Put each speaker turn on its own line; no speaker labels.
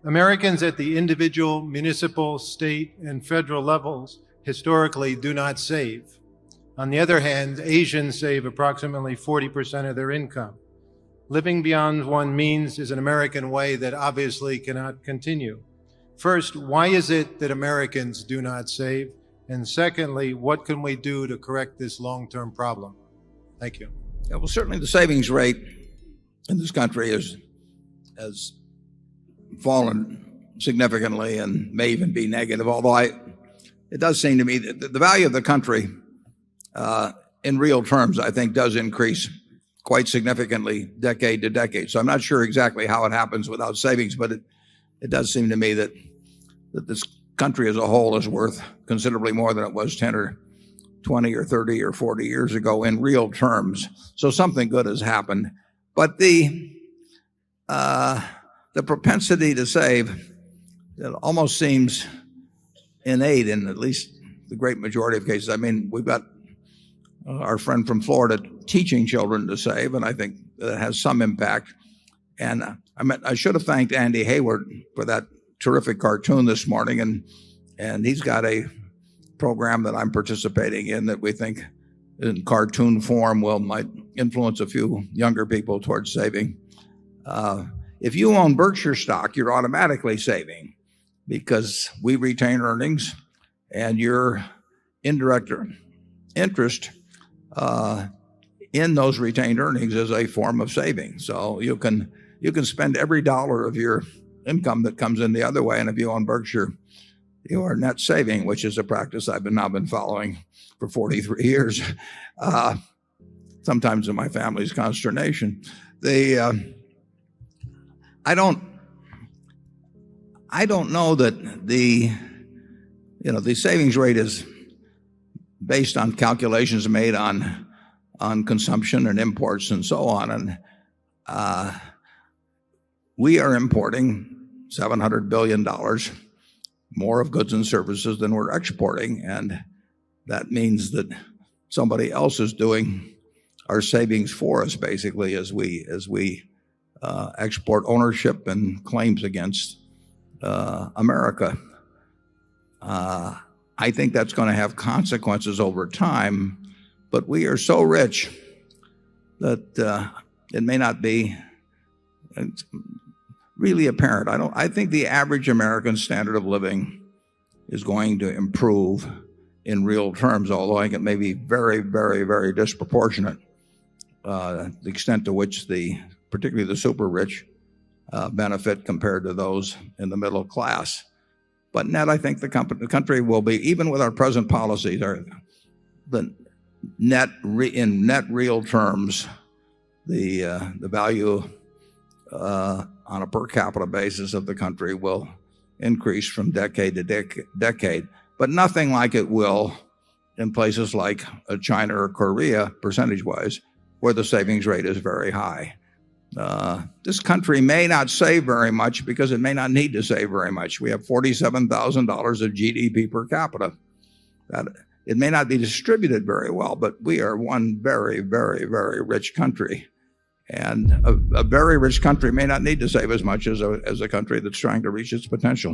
Americans at the individual, municipal, state, and federal levels historically do not save. On the other hand, Asians save approximately 40% of their income. Living beyond one's means is an American way that obviously cannot continue. First, why is it that Americans do not save? And secondly, what can we do to correct this long-term problem? Thank you.
Yeah, well, certainly the savings rate in this country has fallen significantly and may even be negative, although it does seem to me that the value of the country in real terms, I think, does increase quite significantly decade to decade. So I'm not sure exactly how it happens without savings, but it does seem to me that this country as a whole is worth considerably more than it was 10 or 20 or 30 or 40 years ago in real terms. So something good has happened. But the propensity to save, it almost seems innate in at least the great majority of cases. I mean, we've got our friend from Florida teaching children to save, and I think that has some impact. And I should have thanked Andy Hayward for that terrific cartoon this morning, and he's got a program that I'm participating in that we think in cartoon form might influence a few younger people towards saving. If you own Berkshire stock, you're automatically saving because we retain earnings, and your indirect interest in those retained earnings is a form of saving. So you can spend every dollar of your income that comes in the other way, and if you own Berkshire, you are net saving, which is a practice I've now been following for 43 years, sometimes in my family's consternation. I don't know that the savings rate is based on calculations made on consumption and imports and so on. And we are importing $700 billion more of goods and services than we're exporting, and that means that somebody else is doing our savings for us, basically, as we export ownership and claims against America. I think that's going to have consequences over time, but we are so rich that it may not be really apparent. I think the average American standard of living is going to improve in real terms, although I think it may be very, very, very disproportionate, the extent to which particularly the super rich benefit compared to those in the middle class. But net, I think the country will be, even with our present policies, in net real terms, the value on a per capita basis of the country will increase from decade to decade, but nothing like it will in places like China or Korea, percentage-wise, where the savings rate is very high. This country may not save very much because it may not need to save very much. We have $47,000 of GDP per capita. It may not be distributed very well, but we are one very, very, very rich country. And a very rich country may not need to save as much as a country that's trying to reach its potential.